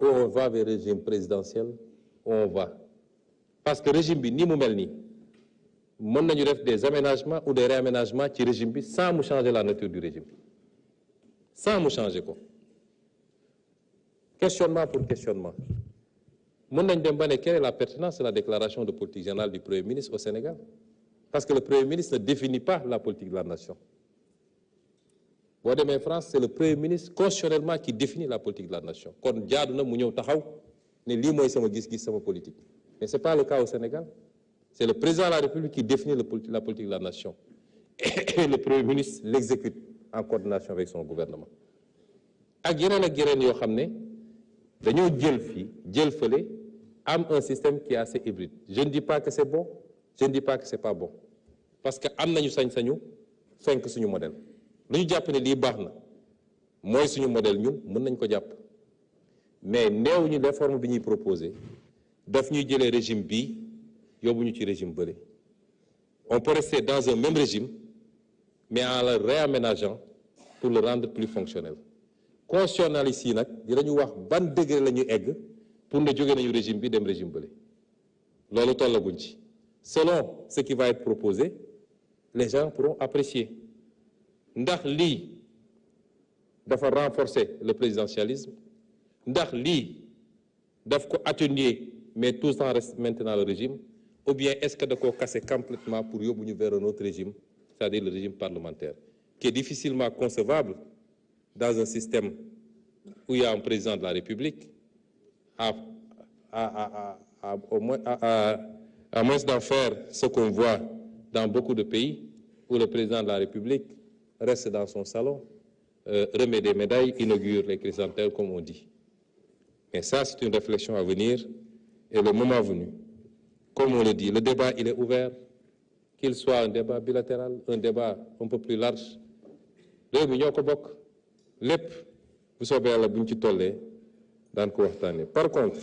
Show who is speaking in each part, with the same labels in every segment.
Speaker 1: ou on va vers le régime présidentiel, ou on va. Parce que le régime bi ni mu mel nii mën nañu def des aménagements ou des réaménagements ci régime bi sans mu changer la nature du régime sans mu changer ko questionnement pour questionnement mën nañ dem ba ne quelle est la pertinence de la déclaration de politique générale du Premier ministre au Sénégal parce que le Premier ministre ne définit pas la politique de la nation. Boo demee France c'est le Premier ministre constitutionnellement qui définit la politique de la nation kon jaadu na mu ñëw taxaw ne lii mooy sama gis-gis sama politique mais c'est pas le cas au Sénégal. C'est le président de la République qui définit la politique de la nation et le Premier ministre l'exécute en coordination avec son gouvernement. ak yeneen yoo xam ne dañoo jël fii jël fële am un système qui est assez hybride. Je ne dis pas que c'est bon, je ne dis pas que c'est pas bon parce que am nañu sañ-sañu fenk suñu modèle lu ñu jàpp ne lii baax na mooy suñu modèle ñun mën nañ ko jàpp mais néew ñu réforme bi ñuy proposé daf ñuy jëlee régime bii yóbbuñu ci régime bële. On peut rester dans un même régime mais en le réaménageant pour le rendre plus fonctionnel. Constitutionnalistes yi nag dinañu wax ban degré la ñu egg pour ne jóge nañu régime bi dem régime bële loolu tollaguñ ci. Selon ce qui va être proposé les gens pourront apprécier ndax lii dafa renforcer le présidentialisme ndax lii daf ko atténuer mais tout en reste maintenant le régime ou bien est-ce que da koo casser complètement pour yóbbu ñu vers un autre régime c'est-à-dire le régime parlementaire qui est difficilement concevable dans un système où il y a un président de la République à moins d'en faire ce qu'on voit dans beaucoup de pays où le président de la République reste dans son salon, remet des médailles, inaugure les chrysanthèmes comme on dit. Mais ça, c'est une réflexion à venir et le moment venu. Comme on le dit, le débat, il est ouvert, qu'il soit un débat bilatéral, un débat un peu plus large. Réew mi ñoo ko bokk lépp bu soobee Yàlla buñ ci tollee daan ko waxtaanee. Par contre,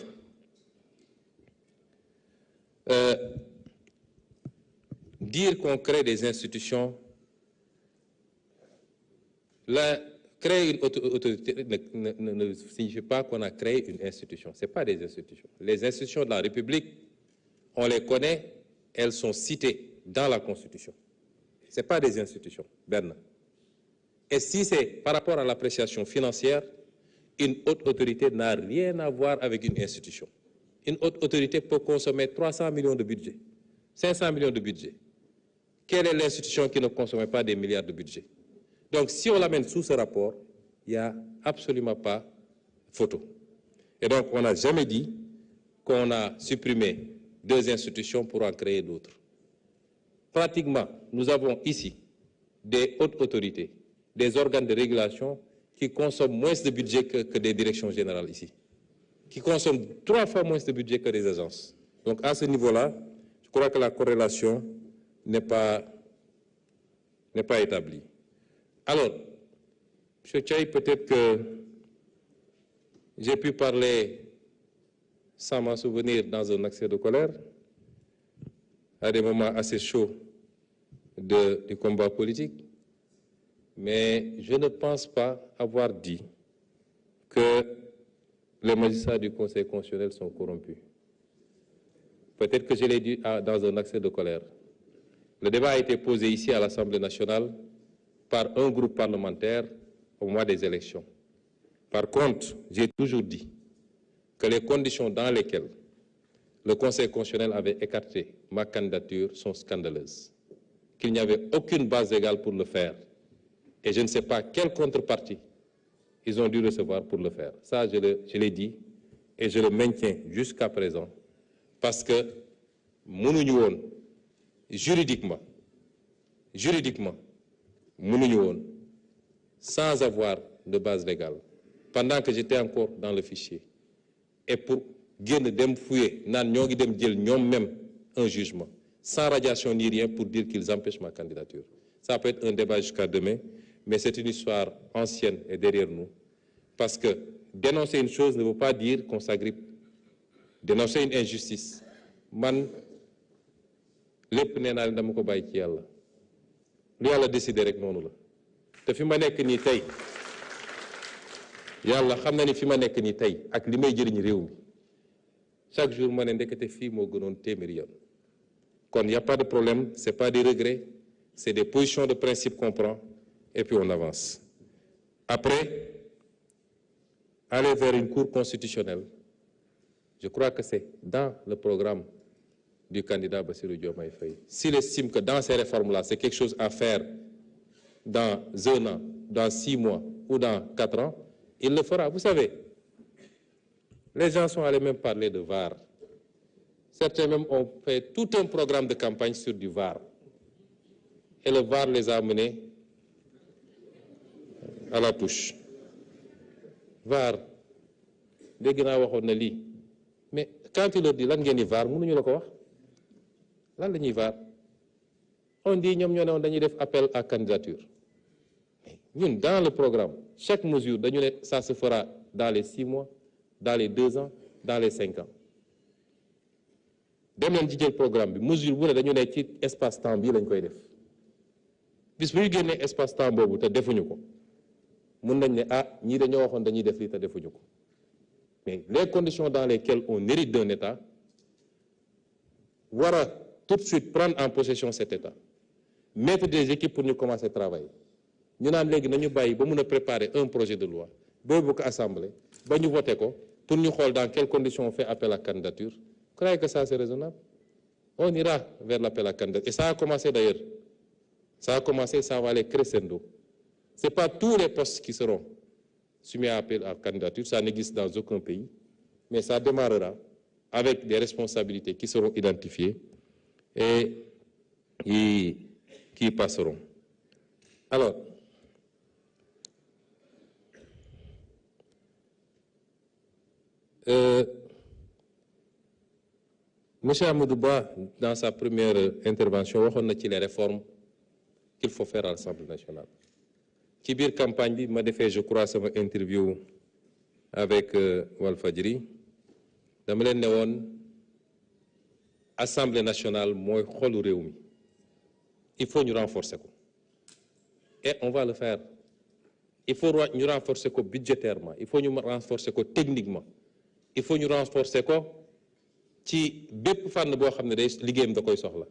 Speaker 1: dire qu'on crée des institutions, créer une autorité ne signifie pas qu'on a créé une institution. Ce n'est pas des institutions. Les institutions de la République, on les connaît, elles sont citées dans la Constitution. Ce n'est pas des institutions. Ben. Et si c'est par rapport à l'appréciation financière, une haute autorité n'a rien à voir avec une institution. Une haute autorité peut consommer 300 millions de budget, 500 millions de budget. Quelle est l'institution qui ne consomme pas des milliards de budget? Donc, si on l'amène sous ce rapport, il n'y a absolument pas photo. Et donc, on n'a jamais dit qu'on a supprimé 2 institutions pour en créer d'autres. Pratiquement, nous avons ici des hautes autorités, des organes de régulation qui consomment moins de budget que des directions générales ici, qui consomment 3 fois moins de budget que des agences. Donc, à ce niveau-là, je crois que la corrélation n'est pas établie. Alors, M. Tchaï, peut-être que j'ai pu parler sans m'en souvenir dans un accès de colère, à des moments assez chauds du combat politique, mais je ne pense pas avoir dit que les magistrats du Conseil constitutionnel sont corrompus. Peut-être que je l'ai dit dans un accès de colère. Le débat a été posé ici à l'Assemblée nationale par un groupe parlementaire au mois des élections. Par contre, j'ai toujours dit que les conditions dans lesquelles le Conseil constitutionnel avait écarté ma candidature sont scandaleuses, qu'il n'y avait aucune base légale pour le faire. Et je ne sais pas quelle contrepartie ils ont dû recevoir pour le faire. Ça, je l'ai dit et je le maintiens jusqu'à présent parce que mënuñu woon juridiquement, mënuñu woon sans avoir de base légale pendant que j'étais encore dans le fichier et pour génn dem fouiller naan ñoo ngi dem jël ñoom même un jugement sans radiation ni rien pour dire qu'ils empêchent ma candidature. Ça peut être un débat jusqu'à demain, mais c'est une histoire ancienne et derrière nous parce que dénoncer une chose ne veut pas dire qu'on s'agrippe. Dénoncer une injustice man lépp nee naa dama ko bàyyi ci Yàlla lu Yàlla décider rek noonu la te fi ma nekk nii tey yàlla xam na ni fi ma nekk nii tey ak li may jëriñ réew mi chaque jour ma ne ndekete fii moo gënoon téeméeri yoon kon y a pas de problème c'est pas des regrets c'est des positions de principe qu'on prend et puis on avance. Après, aller vers une cour constitutionnelle, je crois que c'est dans le programme du candidat Bassirou Diomaye Faye. S'il estime que dans ces réformes-là, c'est quelque chose à faire dans 1 an, dans 6 mois ou dans 4 ans, il le fera. Vous savez, les gens sont allés même parler de VAR. Certains même ont fait tout un programme de campagne sur du VAR. Et le VAR les a menés à la touche. VAR, dégg naa waxoon na lii mais quand il leur dit lan ngeen di VAR mënuñu la ko wax lan la ñuy VAR on dit ñoom ñoo ne woon dañuy def appel à candidature ñun dans le programme chaque mesure dañu ne ça se fera dans les 6 mois dans les 2 ans dans les 5 ans dem leen ci jël programme bi mesure bu ne dañu ne ci espace temps bii lañ koy def bis bu ñu génnee espace temps boobu te defuñu ko mën nañ ne ah ñii dañoo waxoon dañuy def lii te defuñu ko mais les conditions dans lesquelles on hérite d'un État war a tout de suite prendre en possession cet État mettre des équipes pour ñu commencer à travailler ñu naan léegi nañu bàyyi ba mun a préparer un projet de loi boobu ko assemblée ba ñu voté ko pour ñu xool dans quelles conditions on fait appel à candidature vous croyez que ça c'est raisonnable on ira vers l'appel à candidature et ça a commencé d'ailleurs ça a commencé ça va aller crescendo c'est pas tous les postes qui seront soumis à appel à candidature ça n'existe dans aucun pays mais ça démarrera avec des responsabilités qui seront identifiées et qui passeront. Alors, Monsieur Amadou Ba, dans sa première intervention, waxoon na ci les réformes qu'il faut faire à l'Assemblée nationale. Ci biir campagne bi ma defee je crois sama interview avec Walfadjri dama leen ne woon Assemblée nationale mooy xolu réew mi il faut ñu renforcer ko et on va le faire il faut ñu renforcer ko budgétairement il faut ñu renforcer ko techniquement il faut ñu renforcer ko ci bépp fànn boo xam ne day liggéeyam da koy soxla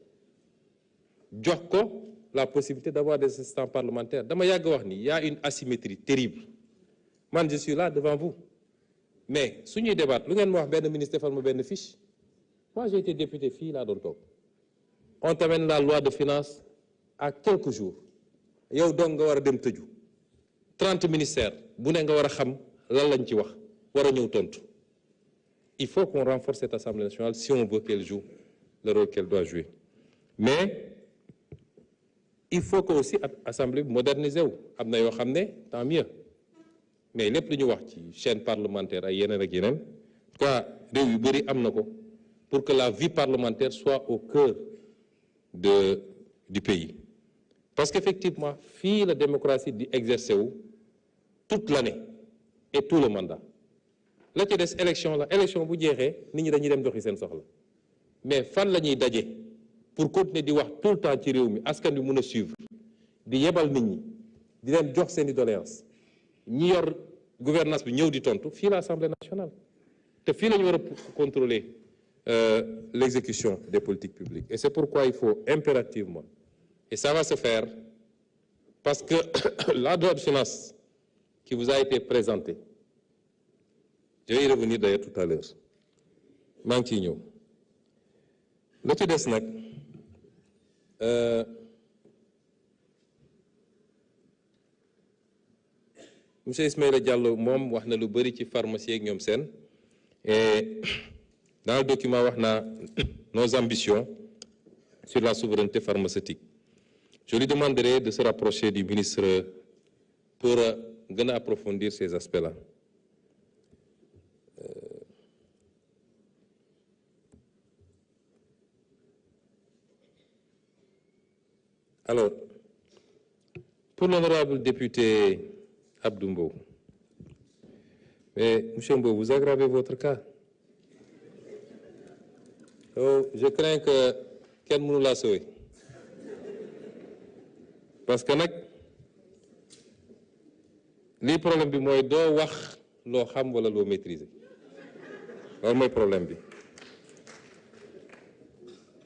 Speaker 1: jox ko la possibilité d'avoir des assistants parlementaires dama yàgg wax ni y a une asymétrie terrible man je suis là devant vous mais suñuy débat lu ngeen ma wax benn ministre defal ma benn fiche moi j'ai été député fii laa doon toog on t'amène la loi de finances à quelques jours yow donc nga war a dem tëju 30 ministères bu ne nga war a xam lan lañ ci wax war a ñëw tontu il faut qu'on renforce cette Assemblée nationale si on veut qu'elle joue le rôle qu'elle doit jouer mais il faut que aussi assemblée bi moderniser wu am na yoo xam ne tant mieux mais lépp lu ñu wax ci chaîne parlementaire ay yeneen ak yeneen quoi réew yu bëri am na ko pour que la vie parlementaire soit au cœur du pays parce qu'effectivement fii la démocratie di exercer wu toute l'année et tout le mandat la ci des élection bu jeexee nit ñi dañuy dem doxi seen soxla mais fan la ñuy daje pour continuer di wax tout le temps ci réew mi askan wi mën a suivre di yebal nit ñi di leen jox seen i doléance ñi yor gouvernance bi ñëw di tontu fii la Assemblée nationale te fii la ñu war a contrôler l'exécution des politiques publiques et c'est pourquoi il faut impérativement et ça va se faire parce que la loi de finances qui vous a été présentée je vais y revenir d'ailleurs tout à l'heure maa ngi ciy ñëw la ci des nag monsieur Ismaïla Diallo moom wax na lu bëri ci pharmacie ak ñoom seen et dans le document wax naa nos ambitions sur la souveraineté pharmaceutique je lui demanderai de se rapprocher du ministre pour gën a approfondir ces aspects-là. Alors, pour l'honorable député Abdou Mbow, mais monsieur Mbow, vous aggravez votre cas. Oh, je crains que kenn mënu laa sauver parce que nag lii problème bi mooy doo wax loo xam wala loo maîtriser loolu mooy problème bi.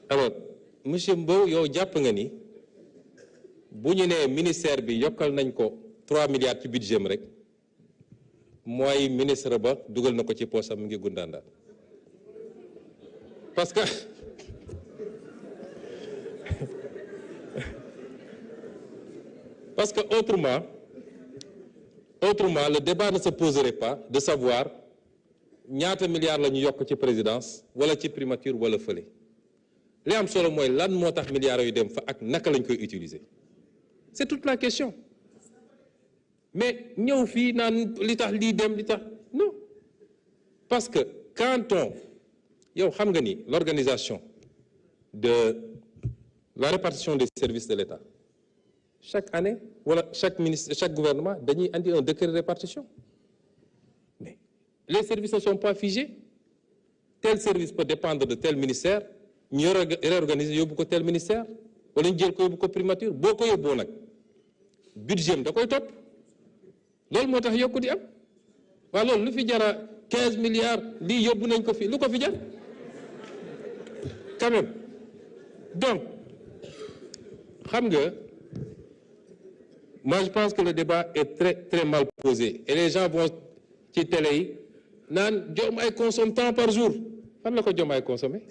Speaker 1: alors monsieur Mbow yow jàpp nga ni bu ñu nee ministère bi yokkal nañ ko 3 milliards ci budget am rek mooy ministre ba dugal na ko ci poosam mu ngi gundaandaat parce que autrement le débat ne se poserait pas de savoir ñaata milliards la ñu yokk ci présidence wala ci primature wala fële li am solo mooy lan moo tax milliards yu dem fa ak naka lañ koy utiliser c'est toute la question mais ñëw fii naan li tax lii dem li tax non parce que quand yow xam nga ni l'organisation de la répartition des services de l'État chaque année wala chaque ministre chaque gouvernement dañuy andi un décret de répartition mais les services ne sont pas figés tel service peut dépendre de tel ministère ñu réorganiser yóbbu ko tel ministère wala ñu jël ko yóbbu ko primature boo ko yóbboo nag budget da koy topp loolu moo tax yokku di am waaw loolu lu fi jara 15 milliards lii yóbbu nañ ko fi lu ko fi jar quand même donc xam nga moi je pense que le débat est très très mal posé et les gens vont ci télé yi naan Diomaye consomme tant par jour fan la ko Diomaye consommé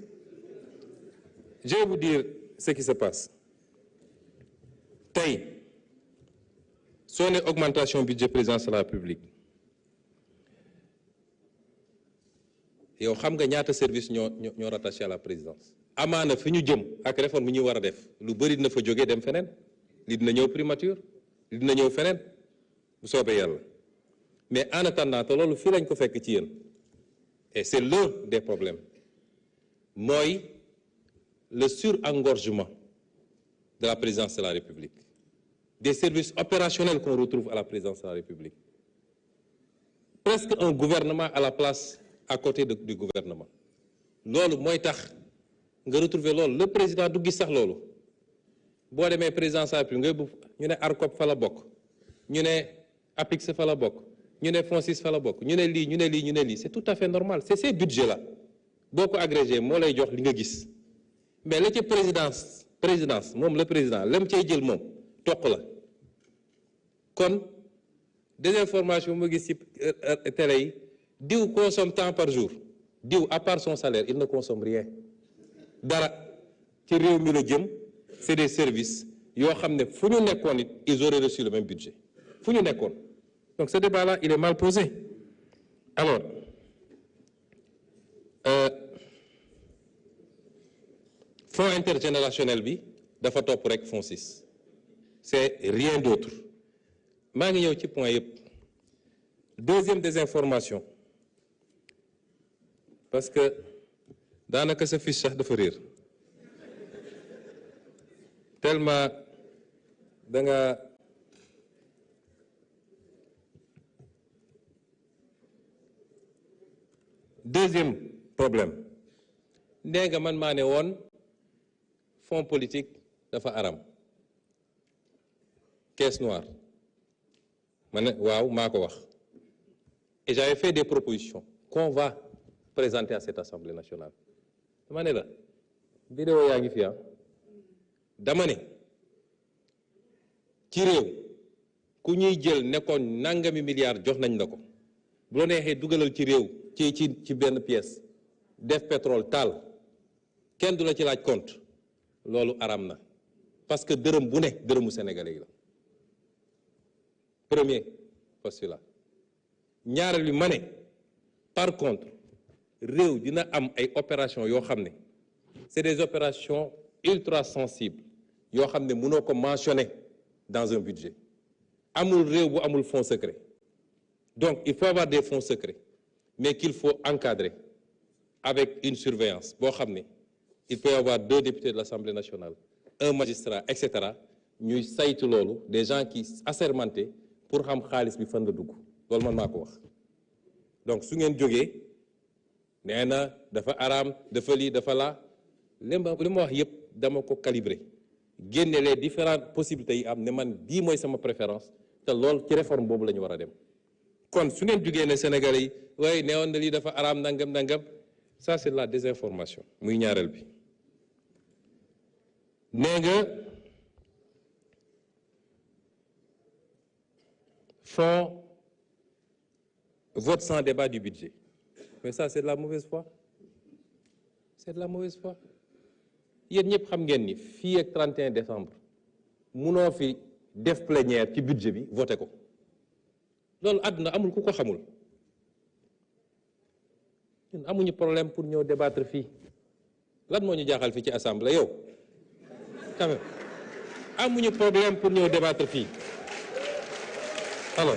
Speaker 1: je vais vous dire ce qui se passe tey soo ne augmentation budget présidence de la République yow xam nga ñaata service ñoo rattaché à la présidence amaana fi ñu jëm ak réforme yi ñu war a def lu bëri dina fa jógee dem feneen li dina ñëw primature li dina ñëw feneen bu soobee yàlla mais en attendant te loolu fii lañ ko fekk ci yéen et c'est l'un des problèmes mooy le surengorgement de la présidence de la République des services opérationnels qu'on retrouve à la présidence de la République presque un gouvernement à la place à côté du gouvernement loolu mooy tax nga retrouver loolu le président du gis sax loolu boo demee présidence de la République nga bu ñu ne ARCOP fa la bokk ñu ne APIX fa la bokk ñu ne FONSIS fa la bokk ñu ne lii ñu ne lii ñu ne lii c'est tout à fait normal c'est ces budgets là boo ko agrégé moo lay jox li nga gis mais la ca présidence moom le président lam cay jël moom toq la kon désinformation ma gis ci télé yi diw consomme tant par jour diw à part son salaire il ne consomme rien dara ci réew mi la jëm c'est des services yoo xam ne fu ñu nekkoon it ils auraient reçu le même budget fu ñu nekkoon donc ce débat là il est mal posé alors fonds intergénérationnel bi dafa topp rek FONSIS c'est rien d'autre maa ngi ñëw ci point yëpp deuxième désinformation parce que daanaka sa fiche sax dafa réer tellement da nga deuxième problème nee nga man maa ne woon fonds politique dafa aram caisse noire ma ne waaw maa ko wax et j'avais fait des propositions qu'on va présenter à cette Assemblée nationale dama ne la vidéo yaa ngi fi dama ne ci réew ku ñuy jël nekkoon nangami milliards jox nañ la ko bu la neexee dugalal ci réew ci benn pièce def pétrole taal kenn du la ci laaj compte loolu aram na parce que dërëm bu ne dërëmu sénégalais yi la premier postulat ñaareel bi ma ne par contre réew dina am ay opérations yoo xam ne c'est des opérations ultra sensibles yoo xam ne mënoo ko mentionner dans un budget amul réew bu amul fonds secret donc il faut avoir des fonds secrets mais qu'il faut encadrer avec une surveillance boo xam ne il peut y avoir 2 députés de l'Assemblée nationale un magistrat etc ñuy saytu loolu des gens qui assermentés pour xam xaalis bi fan la dugg loolu man maa ko wax donc su ngeen jógee nee na dafa araam dafa lii dafa laa li ma wax yëpp dama ko calibrer génne les différentes possibilités yi am ne man bii mooy sama préférence te loolu ci réforme boobu la ñu war a dem kon su ngeen jugee ne Sénégalais yi waaye neewoon na lii dafa araam nangam ça c'est la désinformation muy ñaareel bi. nee nga font vote sans débat du budget mais ça c'est de la mauvaise foi, c'est de la mauvaise foi. yéen ñëpp xam ngeen ni fii ak 31 décembre munoo fi def plénière ci budget bi voté ko loolu àdduna amul ku ko xamul. ñun amuñu problème pour ñëw débattre fii lan moo ñu jaaxal fii ci assemblée yow quand même amuñu problème pour ñëw débattre fii. alors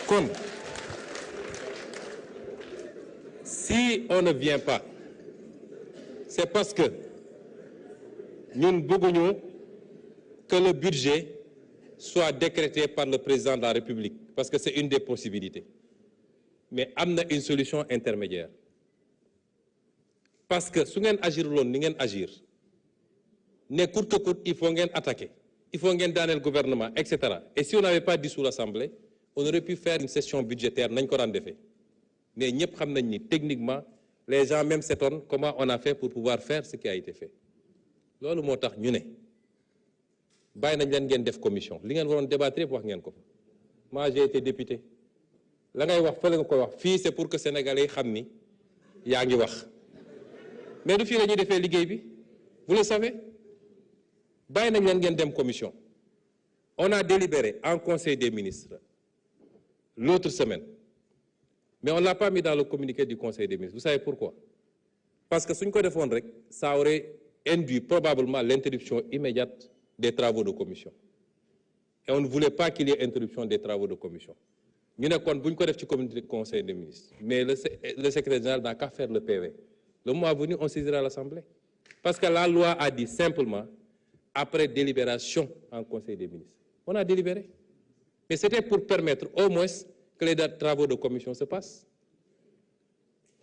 Speaker 1: kon si on ne vient pas c'est parce que ñun bëgguñu que le budget soit décrété par le président de la République parce que c'est une des possibilités. mais am na une solution intermédiaire parce que su ngeen agir loon ni ngeen agir ne coûte que coûte il faut ngeen attaquer il faut ngeen daaneel gouvernement etc. et si on n'avait pas dissous l'Assemblée on aurait pu faire une session budgétaire nañ ko daan defee mais ñëpp xam nañ ni techniquement les gens même s'étonnent comment on a fait pour pouvoir faire ce qui a été fait loolu moo tax ñu ne bàyyi nañ leen ngeen def commission li ngeen waroon débattre yëpp wax ngeen ko moi j'ai été député. la ngay wax fële nga koy wax fii c'est pour que sénégalais yi xam ni yaa ngi wax mais du fii la ñuy defee liggéey bi vous le savez bàyyi nañ leen ngeen dem commission on a délibéré en conseil des ministres l'autre semaine mais on l'a pas mis dans le communiqué du conseil des ministres vous savez pourquoi parce que suñ ko defoon rek ça aurait induit probablement l'interruption immédiate des travaux de commission et on ne voulait pas qu'il y ait interruption des travaux de commission. ñu ne kon bu ñu ko def ci comité conseil des ministres mais le secrétaire général n'a qu'à faire le PV le mois venu on saisira l'Assemblée parce que la loi a dit simplement après délibération en conseil des ministres on a délibéré mais c'était pour permettre au moins que les travaux de commission se passent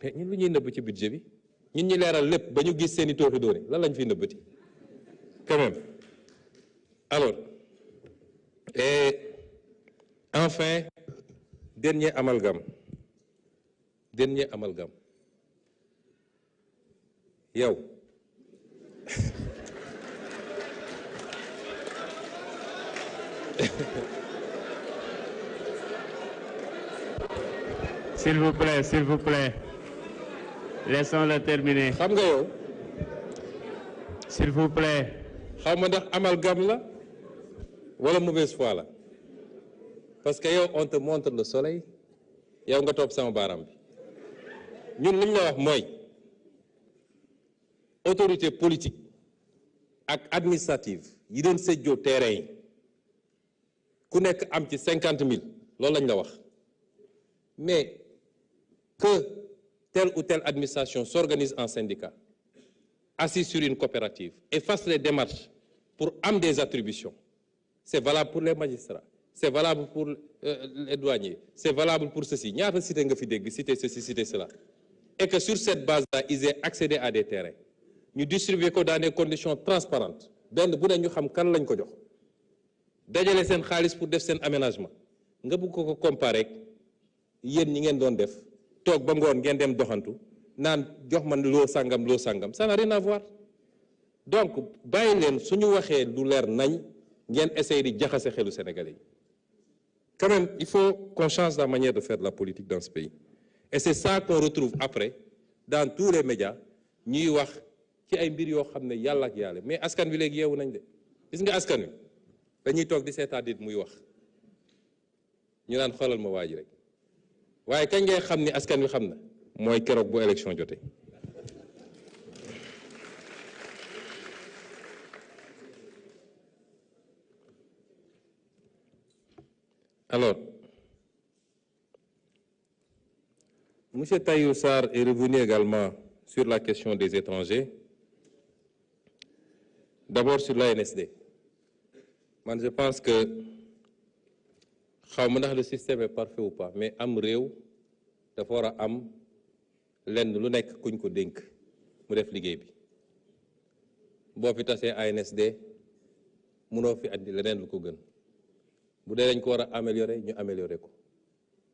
Speaker 1: mais ñun lu ñuy nëbb ci budget bi ñun ñi leeral lépp ba ñu gis seeni tooxi doone lan lañ fiy nëbbati quand même alors et enfin dernier amalgame yow
Speaker 2: s'il vous plaît laissons-le terminer.
Speaker 1: xam nga yow
Speaker 2: s'il vous plaît.
Speaker 1: xaw ma ndax amalgame la wala mauvaise foi la parce que yow on te montre le soleil yow nga topp sama baaraam bi ñun li ñu la wax mooy autorité politique ak administrative yi doon séddoo terrain yi ku nekk am ci 50 000 loolu lañ la wax mais que telle ou telle administration s'organise en syndicat assis sur une coopérative et fasse les démarches pour am des attributions c'est valable pour les magistrats c'est valable pour les douaniers c'est valable pour ceci ñaata cité nga fi dégg cité ceci cité cela et que sur cette base-là ils aient accédé à des terrains ñu distribuer ko dans des conditions transparentes benn bu ne ñu xam kan lañ ko jox dajale seen xaalis pour def seen aménagement nga bëgg ko comparer ak yéen ñi ngeen doon def toog ba ngoon ngeen dem doxantu naan jox man loo sangam ça n'a rien à voir donc bàyyi leen suñu waxee lu leer nañ ngeen essayer di jaxase xelu Sénégalais yi quand même il faut qu'on change la manière de faire de la politique dans ce pays et c'est ça qu'on retrouve après dans tous les médias ñuy wax ci ay mbir yoo xam ne yàlla ak yàlla mais askan wi léegi yeewu nañ de gis nga askan wi dañuy toog di seetaan nit muy wax ñu naan xoolal ma waa ji rek waaye kañ ngay xam ni askan wi xam na mooy keroog bu élection jotee. alors monsieur Tahirou Sarr est revenu également sur la question des étrangers d'abord sur l'ANSD man je pense que xaw ma ndax le système est parfait ou pas mais am réew dafa war a am lenn lu nekk kuñ ko dénk mu def liggéey bi boo fi tasee ANSD mënoo fi andi leneen lu ko gën bu dee dañ ko war a améliorer ñu améliorer ko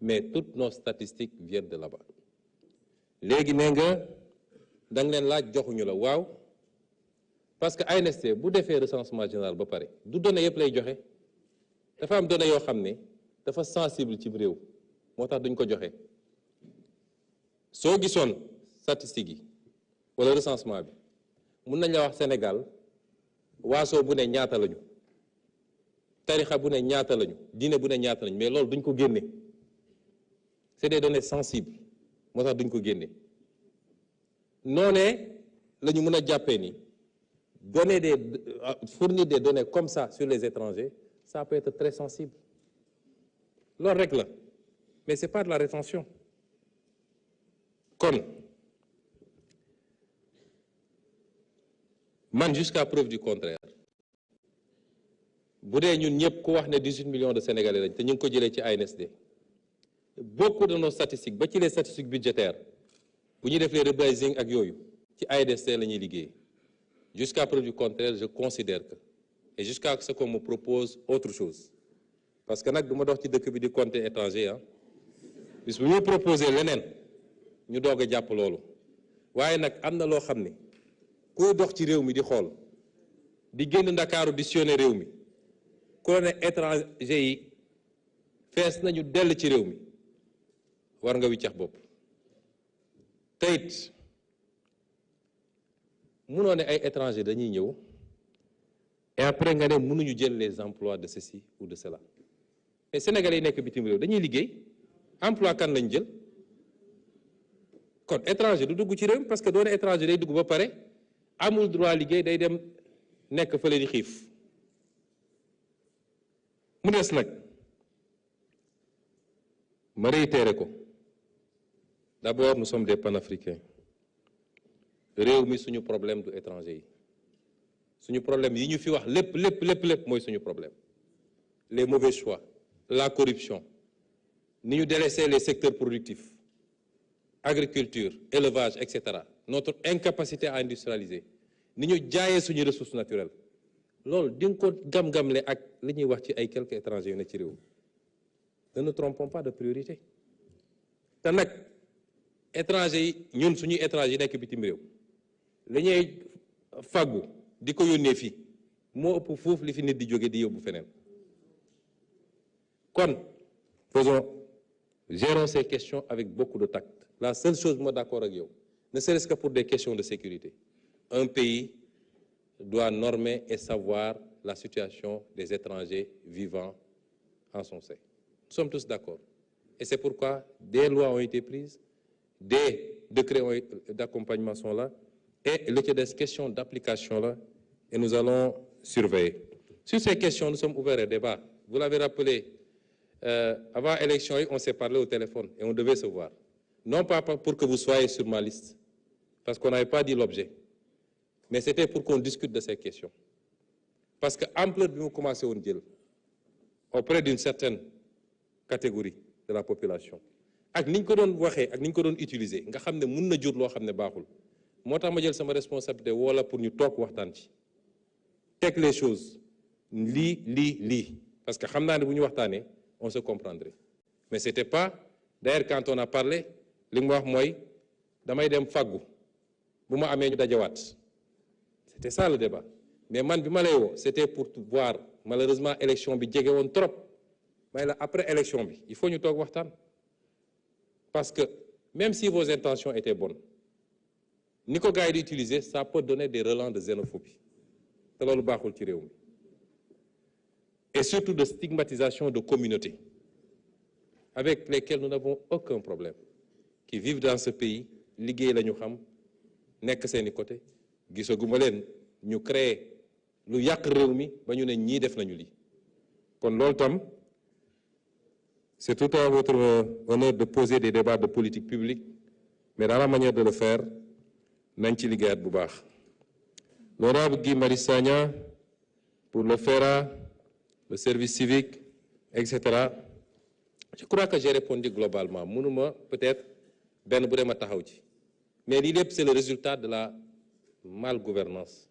Speaker 1: mais toutes nos statistiques viennent de là-bas. léegi nee nga da nga leen laaj joxuñu la waaw parce que ANSD bu defee recensement général ba pare du données yëpp lay joxe dafa am données yoo xam ne dafa sensible ci réew moo tax duñ ko joxe soo gisoon statistiques yi wala recensement bi mun nañ la wax Sénégal waaso bu ne ñaata lañu tarixa bu ne ñaata lañu diine bu ne ñaata lañu mais loolu duñ ko génne c'est des données sensibles moo tax duñ ko génne noonee la ñu mën a jàppee ni fournir des données comme ça sur les étrangers ça peut être très sensible loolu rek la mais c'est pas de la rétention kon man jusqu'à preuve du contraire bu dee ñun ñëpp ku wax ne 18 millions de Sénégalais lañ te ñu ngi ko jëlee ci ANSD beaucoup de nos statistiques ba ci les statistiques budgétaires bu ñuy def les rebasing ak yooyu ci ANSD la ñuy liggéey jusqu'à preuve du contraire je considère que et jusqu'à ce qu'on me propose autre chose parce que nag du ma dox ci dëkk bi di compter étranger ah bis bu ñu proposer leneen ñu doog a jàpp loolu waaye nag am na loo xam ne kuy dox ci réew mi di xool di génn Ndakaaru di sillonner réew mi ku ne étranger yi fees nañu dell ci réew mi war nga wiccax bopp te it munoo ne ay étranger dañuy ñëw et après nga ne mënuñu jël les emplois de ceci ou de cela mais Sénégalais yi nekk bitim réew dañuy liggéey emploi kan lañ jël kon étranger du dugg ci réew mi parce que doone étranger day dugg ba pare amul droit liggéey day dem nekk fële di xiif mu des nag ma réitéré ko d'abord nous sommes des panafricains réew mi suñu problème du étranger yi suñu problème yi ñu fi wax lépp mooy suñu problème les mauvais choix la corruption ni ñu délaissé les secteurs productifs agriculture élevage etc. notre incapacité à industrialiser ni ñu jaayee suñu ressources naturelles loolu di nga ko gam-gamle ak li ñuy wax ci ay quelques étrangers yu ne ci réew ne nous trompons pas de priorité te nag étrangers yi ñun suñuy étrangers yi nekk bitim réew li ñuy fàggu di ko yónnee fii moo ëpp foofu li fi nit di jóge di yóbbu feneen kon gérons ces questions avec beaucoup de tact la seule chose moi d'accord ak yow ne serait-ce que pour des questions de sécurité un pays doit normer et savoir la situation des étrangers vivant en son sein. Nous sommes tous d'accord. Et c'est pourquoi des lois ont été prises, des décrets d'accompagnement sont là, et il y a des questions d'application là, et nous allons surveiller. Sur ces questions, nous sommes ouverts au débat. Vous l'avez rappelé, avant l'élection, on s'est parlé au téléphone et on devait se voir. Non pas pour que vous soyez sur ma liste, parce qu'on n'avait pas dit l'objet. Mais c'était pour qu'on discute de ces questions. Parce que ampleur bi mu commencé woon jël auprès d'une certaine catégorie de la population ak ni ñu ko doon waxee ak ni ñu ko doon utiliser nga xam ne mun na jur loo xam ne baaxul moo tax ma jël sama responsabilité wala pour ñu toog waxtaan ci teg les choses lii parce que xam naa ne bu ñu waxtaanee on se comprendrait mais c'était pas d'ailleurs quand on a parlé li nga wax mooy damay dem fàggu bu ma amee ñu dajawaat c'était ça le débat mais man bi ma lay woo c'était pour voir malheureusement élection bi jege woon trop may la après élection bi il faut ñu toog waxtaan parce que même si vos intentions étaient bonnes ni ko gars yi di utiliser ça peut donner des relents de xénophobie te loolu baaxul ci réew mi et surtout de stigmatisation de communautés avec lesquelles nous n'avons aucun problème qui vivent dans ce pays liggéey la ñu xam nekk seeni côté gisaguma leen ñu créer lu yàq réew mi ba ñu ne ñii def nañu lii kon loolu tam c'est tout à votre honneur de poser des débats de politique publique mais dans la manière de le faire nañ ci liggéeyaat bu baax. L'honorable Guy Marius Sagna pour le FERA, le service civique, etc. Je crois que j'ai répondu globalement mënuma peut-être benn bu dee ma taxaw ci mais lii lépp c'est le résultat de la malgouvernance